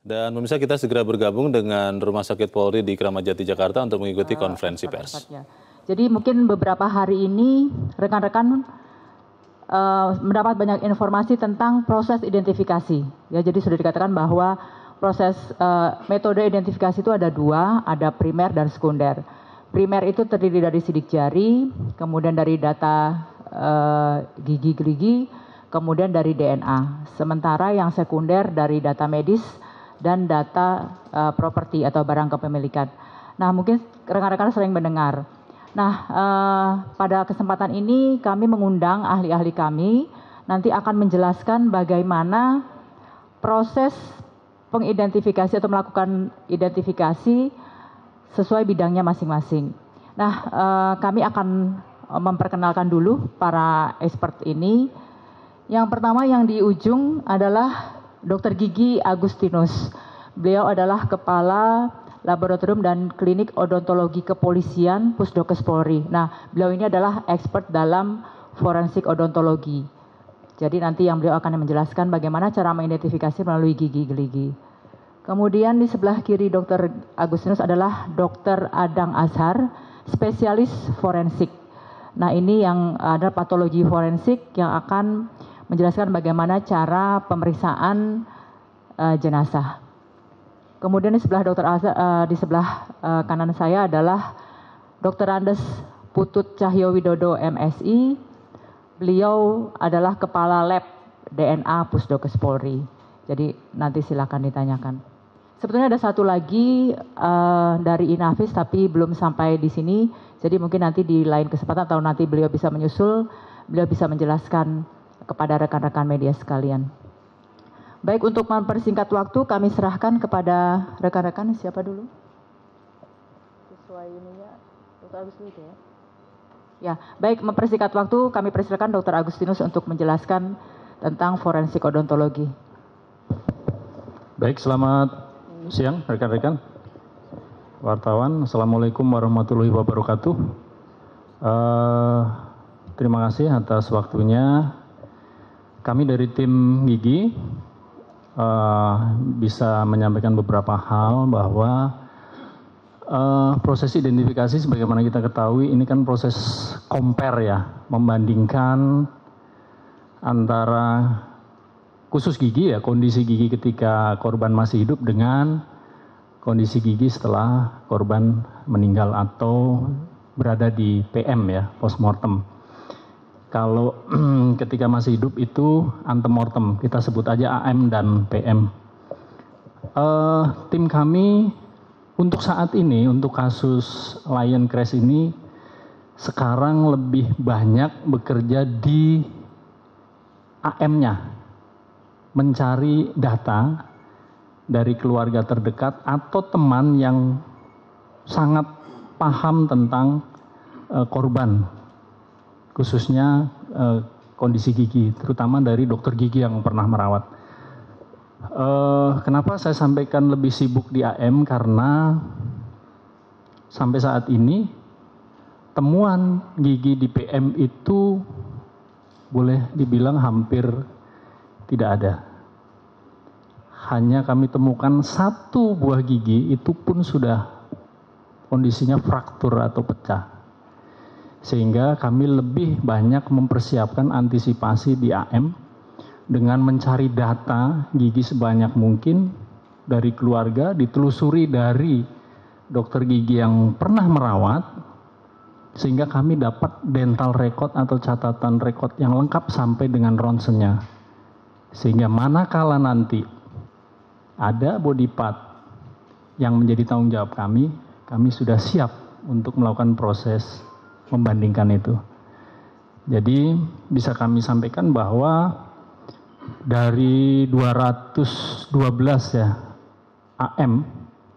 Dan pemirsa, kita segera bergabung dengan Rumah Sakit Polri di Kramat Jati, Jakarta untuk mengikuti konferensi pers. Jadi mungkin beberapa hari ini rekan-rekan mendapat banyak informasi tentang proses identifikasi. Ya, jadi sudah dikatakan bahwa proses metode identifikasi itu ada dua, ada primer dan sekunder. Primer itu terdiri dari sidik jari, kemudian dari data gigi gerigi, kemudian dari DNA. Sementara yang sekunder dari data medis dan data properti atau barang kepemilikan. Nah, mungkin rekan-rekan sering mendengar. Nah, pada kesempatan ini kami mengundang ahli-ahli kami, nanti akan menjelaskan bagaimana proses pengidentifikasi atau melakukan identifikasi sesuai bidangnya masing-masing. Nah, kami akan memperkenalkan dulu para expert ini. Yang pertama yang di ujung adalah Dr. Gigi Agustinus. Beliau adalah Kepala Laboratorium dan Klinik Odontologi Kepolisian Pusdokes Polri. Nah, beliau ini adalah expert dalam forensik odontologi. Jadi nanti yang beliau akan menjelaskan bagaimana cara mengidentifikasi melalui gigi gerigi. Kemudian di sebelah kiri Dr. Agustinus adalah Dr. Adang Azhar, spesialis forensik. Nah, ini yang ada patologi forensik yang akan menjelaskan bagaimana cara pemeriksaan jenazah. Kemudian di sebelah Dr. Azhar, di sebelah kanan saya adalah Dr. Andes Putut Cahyo Widodo MSI. Beliau adalah Kepala Lab DNA Pusdokes Polri. Jadi nanti silakan ditanyakan. Sebetulnya ada satu lagi dari Inavis tapi belum sampai di sini. Jadi mungkin nanti di lain kesempatan atau nanti beliau bisa menyusul, beliau bisa menjelaskan kepada rekan-rekan media sekalian. Baik, untuk mempersingkat waktu kami serahkan kepada rekan-rekan. Siapa dulu? Sesuai ininya, Dr. Agustinus ya. Ya, baik, mempersingkat waktu kami persilakan Dr. Agustinus untuk menjelaskan tentang forensik odontologi. Baik, selamat siang rekan-rekan wartawan. Assalamualaikum warahmatullahi wabarakatuh. Terima kasih atas waktunya. Kami dari tim Gigi bisa menyampaikan beberapa hal bahwa proses identifikasi sebagaimana kita ketahui ini kan proses compare ya, membandingkan antara khusus gigi ya, kondisi gigi ketika korban masih hidup dengan kondisi gigi setelah korban meninggal atau berada di PM ya, postmortem. Kalau ketika masih hidup itu antemortem, kita sebut aja AM dan PM. Tim kami untuk saat ini, untuk kasus Lion Crash ini, sekarang lebih banyak bekerja di AM-nya, mencari data dari keluarga terdekat atau teman yang sangat paham tentang korban, khususnya kondisi gigi, terutama dari dokter gigi yang pernah merawat. Kenapa saya sampaikan lebih sibuk di AM? Karena sampai saat ini temuan gigi di PM itu boleh dibilang hampir tidak ada. Hanya kami temukan satu buah gigi, itu pun sudah kondisinya fraktur atau pecah. Sehingga kami lebih banyak mempersiapkan antisipasi di AM dengan mencari data gigi sebanyak mungkin dari keluarga, ditelusuri dari dokter gigi yang pernah merawat, sehingga kami dapat dental record atau catatan record yang lengkap sampai dengan ronsennya. Sehingga manakala nanti ada body part yang menjadi tanggung jawab kami sudah siap untuk melakukan proses membandingkan itu. Jadi bisa kami sampaikan bahwa dari 212 ya AM,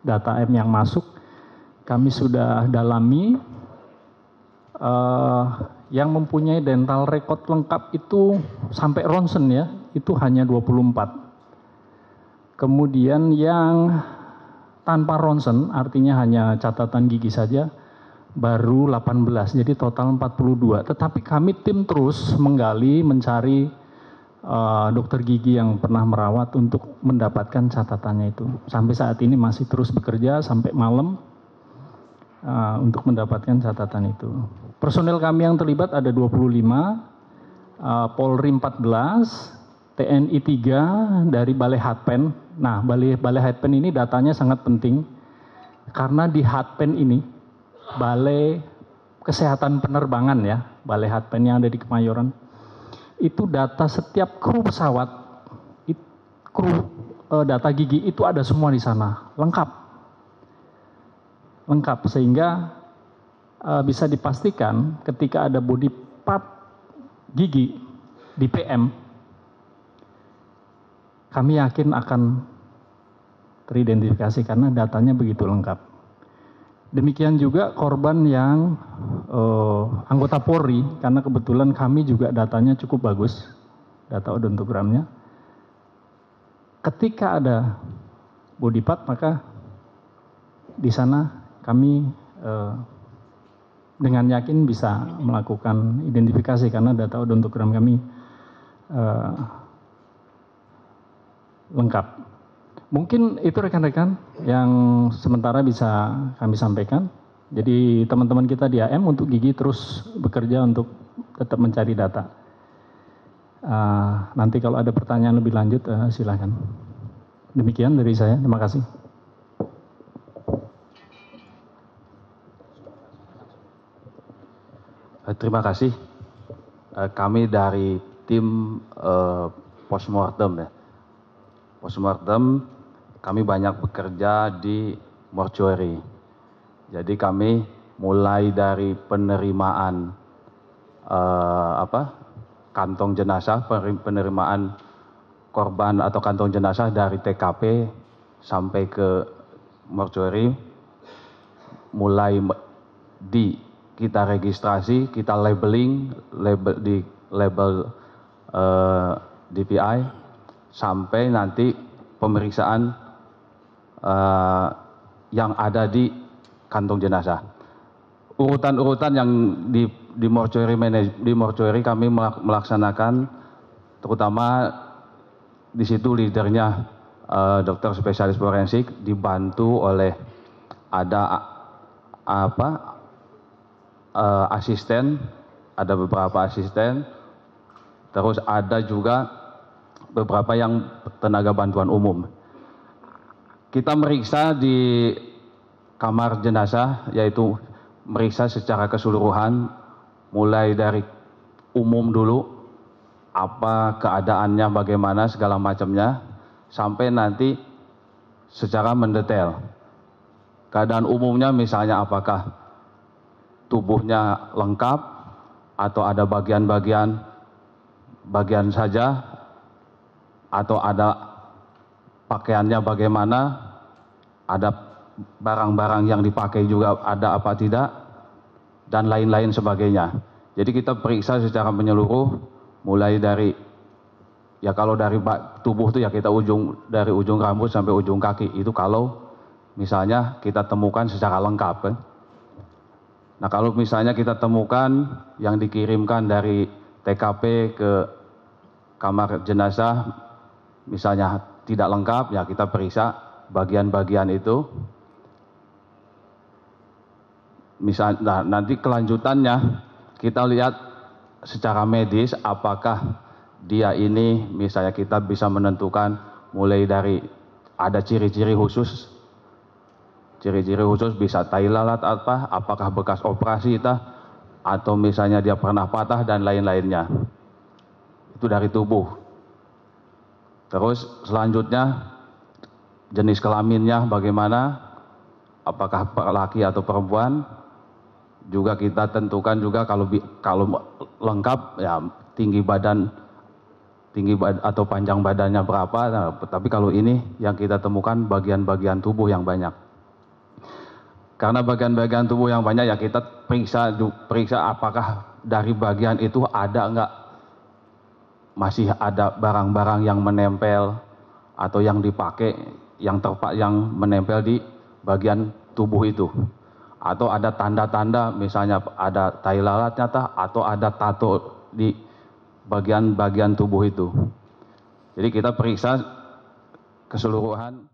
data AM yang masuk, kami sudah dalami yang mempunyai dental record lengkap itu sampai ronsen ya, itu hanya 24. Kemudian yang tanpa ronsen, artinya hanya catatan gigi saja, baru 18, jadi total 42. Tetapi kami tim terus menggali, mencari dokter gigi yang pernah merawat untuk mendapatkan catatannya itu. Sampai saat ini masih terus bekerja sampai malam untuk mendapatkan catatan itu. Personel kami yang terlibat ada 25, Polri 14, TNI 3 dari Balai Hatpen. Nah, Balai Hatpen ini datanya sangat penting karena di Hatpen ini Balai Kesehatan Penerbangan ya, Balai Hatpen yang ada di Kemayoran. Itu data setiap kru pesawat, data gigi itu ada semua di sana, lengkap sehingga bisa dipastikan ketika ada body part gigi di PM, kami yakin akan teridentifikasi karena datanya begitu lengkap. Demikian juga korban yang anggota Polri, karena kebetulan kami juga datanya cukup bagus, data odontogramnya. Ketika ada body part, maka di sana kami dengan yakin bisa melakukan identifikasi karena data odontogram kami lengkap. Mungkin itu rekan-rekan yang sementara bisa kami sampaikan. Jadi teman-teman kita di AM untuk gigi terus bekerja untuk tetap mencari data. Nanti kalau ada pertanyaan lebih lanjut silakan. Demikian dari saya, terima kasih. Terima kasih. Kami dari tim postmortem ya. Postmortem kami banyak bekerja di mortuary. Jadi kami mulai dari penerimaan kantong jenazah, penerimaan korban atau kantong jenazah dari TKP sampai ke mortuary, mulai kita registrasi, kita labeling, di label DPI, sampai nanti pemeriksaan yang ada di kantong jenazah. Urutan-urutan yang di mortuary kami melaksanakan, terutama di situ leadernya dokter spesialis forensik dibantu oleh asisten, ada beberapa asisten, terus ada juga beberapa yang tenaga bantuan umum. Kita meriksa di kamar jenazah, yaitu meriksa secara keseluruhan, mulai dari umum dulu, apa keadaannya, bagaimana, segala macamnya, sampai nanti secara mendetail. Keadaan umumnya misalnya apakah tubuhnya lengkap atau ada bagian saja, atau ada pakaiannya bagaimana, ada barang-barang yang dipakai juga ada apa tidak, dan lain-lain sebagainya. Jadi kita periksa secara menyeluruh, mulai dari, ya kalau dari tubuh itu ya kita dari ujung rambut sampai ujung kaki, itu kalau misalnya kita temukan secara lengkap kan. Nah kalau misalnya kita temukan yang dikirimkan dari TKP ke kamar jenazah misalnya tidak lengkap, ya kita periksa bagian-bagian itu. Nah, nanti kelanjutannya kita lihat secara medis apakah dia ini, misalnya kita bisa menentukan mulai dari ada ciri-ciri khusus. Ciri-ciri khusus bisa tai lalat apakah bekas operasi atau misalnya dia pernah patah dan lain-lainnya. Itu dari tubuh. Terus selanjutnya jenis kelaminnya bagaimana, apakah laki atau perempuan. Juga kita tentukan juga kalau lengkap ya tinggi badan atau panjang badannya berapa. Nah, tapi kalau ini yang kita temukan bagian-bagian tubuh yang banyak. Karena bagian-bagian tubuh yang banyak ya kita periksa apakah dari bagian itu ada enggak, masih ada barang-barang yang menempel atau yang dipakai yang menempel di bagian tubuh itu, atau ada tanda-tanda misalnya ada tai lalatnya atau ada tato di bagian-bagian tubuh itu. Jadi kita periksa keseluruhan.